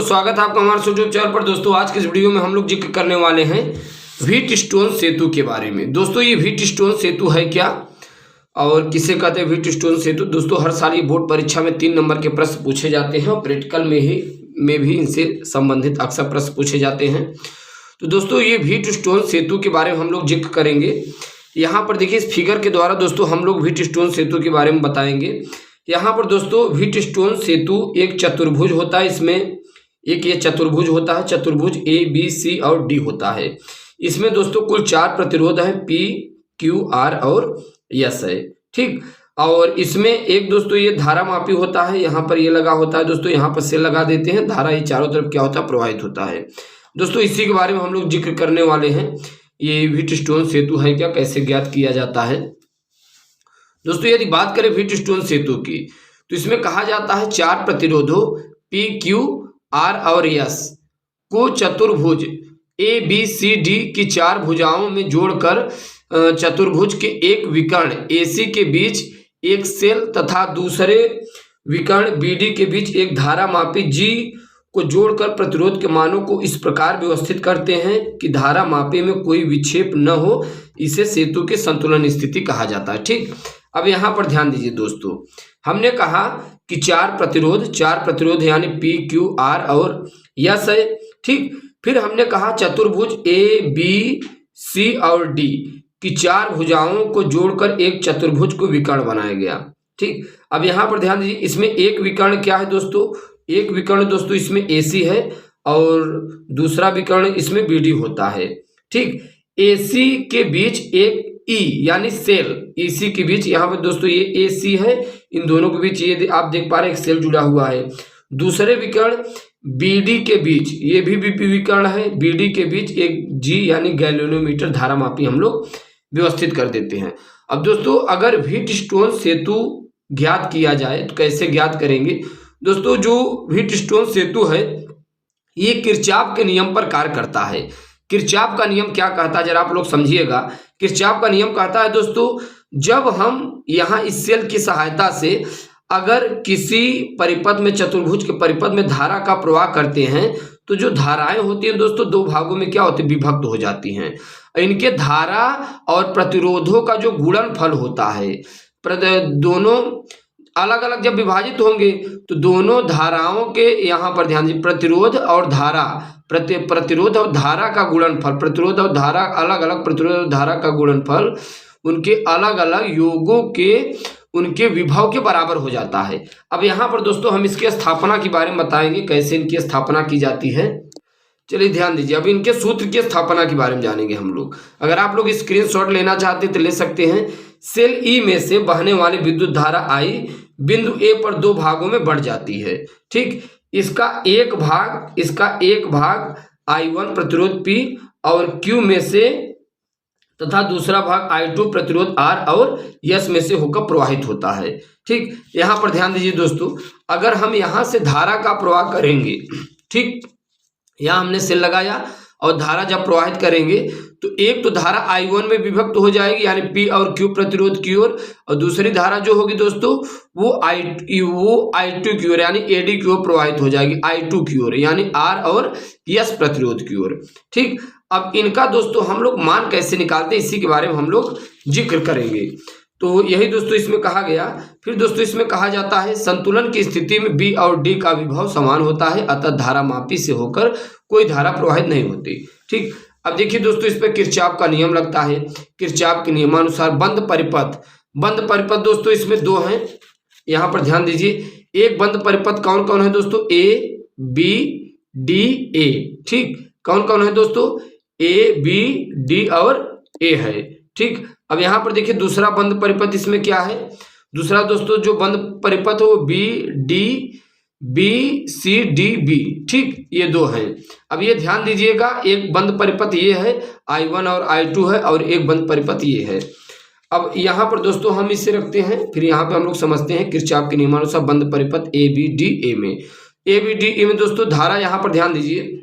स्वागत है आपका हमारे यूट्यूब चैनल पर। दोस्तों आज के इस वीडियो में हम लोग जिक्र करने वाले हैं व्हीटस्टोन सेतु के बारे में। दोस्तों ये व्हीटस्टोन सेतु है क्या और किसे कहते हैं व्हीटस्टोन सेतु? दोस्तों हर साल ये बोर्ड परीक्षा में 3 नंबर के प्रश्न पूछे जाते हैं और प्रैक्टिकल में भी इनसे संबंधित अक्सर प्रश्न पूछे जाते हैं। तो दोस्तों ये व्हीटस्टोन सेतु के बारे में हम लोग जिक्र करेंगे। यहाँ पर देखिए इस फिगर के द्वारा दोस्तों हम लोग व्हीटस्टोन सेतु के बारे में बताएंगे। यहाँ पर दोस्तों व्हीटस्टोन सेतु एक चतुर्भुज होता है। इसमें एक ये चतुर्भुज होता है, चतुर्भुज ए बी सी और डी होता है। इसमें दोस्तों कुल 4 प्रतिरोध है, पी क्यू आर और एस है, ठीक। और इसमें एक दोस्तों ये धारा मापी होता है, यहाँ पर ये लगा होता है दोस्तों, यहाँ पर से लगा देते हैं, धारा ये चारों तरफ क्या होता है प्रवाहित होता है। दोस्तों इसी के बारे में हम लोग जिक्र करने वाले हैं। ये व्हीटस्टोन सेतु है क्या, कैसे ज्ञात किया जाता है। दोस्तों यदि बात करें व्हीटस्टोन सेतु की तो इसमें कहा जाता है 4 प्रतिरोधों पी क्यू आर और एस को चतुर्भुज ए बी सी डी की 4 भुजाओं में जोड़कर चतुर्भुज के एक विकर्ण एसी के बीच एक सेल तथा दूसरे विकर्ण बीडी के बीच एक धारा मापी जी को जोड़कर प्रतिरोध के मानों को इस प्रकार व्यवस्थित करते हैं कि धारा मापी में कोई विक्षेप न हो। इसे सेतु के संतुलन स्थिति कहा जाता है, ठीक। अब यहाँ पर ध्यान दीजिए दोस्तों, हमने कहा कि 4 प्रतिरोध यानी पी क्यू आर और एस है, ठीक। फिर हमने कहा चतुर्भुज ए बी सी और डी की 4 भुजाओं को जोड़कर एक चतुर्भुज को विकर्ण बनाया गया, ठीक। अब यहाँ पर ध्यान दीजिए, इसमें एक विकर्ण क्या है दोस्तों, एक विकर्ण दोस्तों इसमें एसी है और दूसरा विकर्ण इसमें बीडी होता है, ठीक। एसी के बीच एक ई यानी सेल, एसी के बीच यहाँ पर दोस्तों ये एसी है, इन दोनों के बीच ये आप देख पा रहे हैं एक सेल जुड़ा हुआ है। दूसरे विकर्ण बीडी के बीच, ये भी विकर्ण है, बीडी के बीच एक जी यानी गैल्वेनोमीटर धारा मापी हम लोग व्यवस्थित कर देते हैं। अब दोस्तों अगर व्हीटस्टोन सेतु ज्ञात किया जाए तो कैसे ज्ञात करेंगे? दोस्तों जो व्हीटस्टोन सेतु है ये किरचॉफ के नियम पर कार्य करता है। किरचॉफ का नियम क्या कहता है जरा आप लोग समझिएगा। किरचॉफ का नियम कहता है दोस्तों, जब हम यहाँ इस सेल की सहायता से अगर किसी परिपथ में, चतुर्भुज के परिपथ में धारा का प्रवाह करते हैं तो जो धाराएं होती हैं दोस्तों 2 भागों में क्या होती है, विभक्त हो जाती हैं। इनके धारा और प्रतिरोधों का जो गुणनफल होता है, दोनों अलग अलग जब विभाजित होंगे तो दोनों धाराओं के, यहाँ पर ध्यान दीजिए, प्रतिरोध और धारा का गुणनफल, प्रतिरोध और धारा अलग अलग, प्रतिरोध और धारा का गुणनफल उनके अलग अलग योगों के उनके विभव के बराबर हो जाता है। अब यहाँ पर दोस्तों हम इसकी स्थापना के बारे में बताएंगे, कैसे इनकी स्थापना की जाती है। चलिए ध्यान दीजिए, अब इनके सूत्र की स्थापना के बारे में जानेंगे हम लोग। अगर आप लोग स्क्रीनशॉट लेना चाहते हैं तो ले सकते हैं। सेल ई में से बहने वाली विद्युत धारा आई बिंदु ए पर 2 भागों में बढ़ जाती है, ठीक। इसका एक भाग I1 प्रतिरोध P और Q में से तथा दूसरा भाग I2 प्रतिरोध R और S में से होकर प्रवाहित होता है, ठीक। यहाँ पर ध्यान दीजिए दोस्तों, अगर हम यहाँ से धारा का प्रवाह करेंगे, ठीक, यहाँ हमने सेल लगाया और धारा जब प्रवाहित करेंगे तो एक तो धारा I1 में विभक्त हो जाएगी यानी P और Q प्रतिरोध की ओर, और दूसरी धारा जो होगी दोस्तों वो I2 की ओर यानी AD की ओर प्रवाहित हो जाएगी, I2 की ओर यानी R और S प्रतिरोध की ओर, ठीक। अब इनका दोस्तों हम लोग मान कैसे निकालते हैं इसी के बारे में हम लोग जिक्र करेंगे। तो यही दोस्तों इसमें कहा गया। फिर दोस्तों इसमें कहा जाता है संतुलन की स्थिति में B और D का विभव समान होता है, अतः धारा मापी से होकर कोई धारा प्रवाहित नहीं होती, ठीक। अब देखिए दोस्तों इस पर किरचॉफ का नियम लगता है। किरचॉफ के नियमानुसार बंद परिपथ दोस्तों इसमें 2 हैं। यहाँ पर ध्यान दीजिए, एक बंद परिपथ कौन कौन है दोस्तों, ए बी डी ए, ठीक। कौन कौन है दोस्तों, ए बी डी और ए है, ठीक। अब यहाँ पर देखिए दूसरा बंद परिपथ इसमें क्या है, दूसरा दोस्तों जो बंद परिपथ हो B D B C D B, ठीक, ये 2 हैं। अब ये ध्यान दीजिएगा, एक बंद परिपथ ये है I1 और I2 है और एक बंद परिपथ ये है। अब यहाँ पर दोस्तों हम इसे रखते हैं, फिर यहाँ पे हम लोग समझते हैं किरचॉफ के नियमानुसार बंद परिपथ ए बी डी ए में दोस्तों धारा, यहाँ पर ध्यान दीजिए,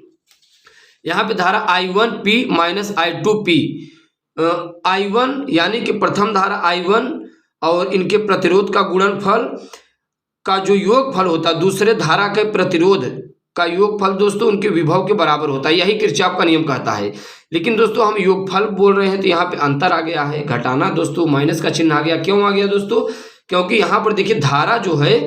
यहाँ पे धारा I1P माइनस I2P, I1 यानी कि प्रथम धारा I1 और इनके प्रतिरोध का गुणनफल का जो योगफल होता है दूसरे धारा के प्रतिरोध का योगफल दोस्तों उनके विभव के बराबर होता है, यही किरचॉफ का नियम कहता है। लेकिन दोस्तों हम योगफल बोल रहे हैं तो यहाँ पे अंतर आ गया है, घटाना दोस्तों माइनस का चिन्ह आ गया। क्यों आ गया दोस्तों? क्योंकि यहाँ पर देखिए धारा जो है,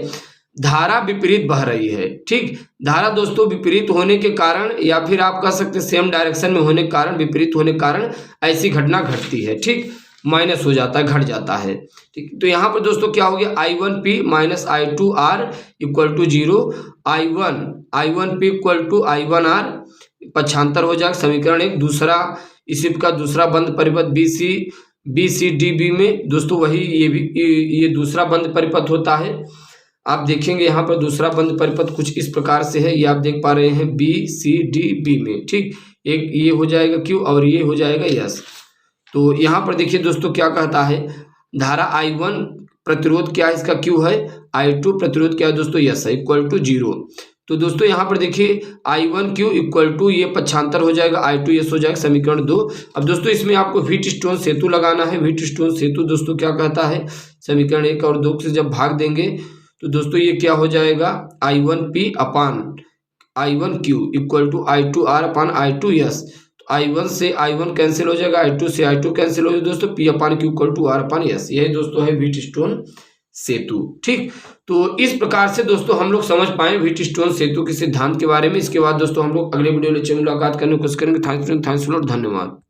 धारा विपरीत बह रही है। ठीक, धारा दोस्तों विपरीत होने के कारण, या फिर आप कह सकते हैं सेम डायरेक्शन में होने के कारण, विपरीत होने के कारण ऐसी घटना घटती है। ठीक, माइनस हो जाता है, घट जाता है। ठीक, तो यहाँ पर दोस्तों क्या हो गया, I1P minus I2R equal to 0, I1P equal to I1R पक्षांतर हो जाएगा समीकरण 1। दूसरा इसी का दूसरा बंद परिपथ BCDB में दोस्तों वही ये दूसरा बंद परिपथ होता है। आप देखेंगे यहाँ पर दूसरा बंद परिपथ कुछ इस प्रकार से है, ये आप देख पा रहे हैं BCDB में। ठीक, एक ये हो जाएगा Q और ये हो जाएगा S। तो यहाँ पर देखिए दोस्तों क्या कहता है, धारा I1 प्रतिरोध क्या है, इसका Q है, I2 प्रतिरोध क्या है दोस्तों, S है, इक्वल टू 0। तो दोस्तों यहाँ पर देखिए I1Q इक्वल टू ये पक्षांतर हो जाएगा, I2S हो जाएगा समीकरण 2। अब दोस्तों इसमें आपको व्हीटस्टोन सेतु लगाना है। व्हीटस्टोन सेतु दोस्तों क्या कहता है, समीकरण 1 और 2 से जब भाग देंगे तो दोस्तों ये क्या हो जाएगा, I1P upon I1Q equal to I2R upon I2S। I1 से I1 कैंसिल हो जाएगा, I2 से I2 कैंसिल हो जाएगा दोस्तों, P upon Q equal to R upon S। यही दोस्तों है व्हीटस्टोन सेतु। ठीक, तो इस प्रकार से दोस्तों हम लोग समझ पाए व्हीटस्टोन सेतु के सिद्धांत के बारे में। इसके बाद दोस्तों हम लोग अगले वीडियो लेक्चर में मुलाकात करने की कोशिश करेंगे। थैंक्स, धन्यवाद।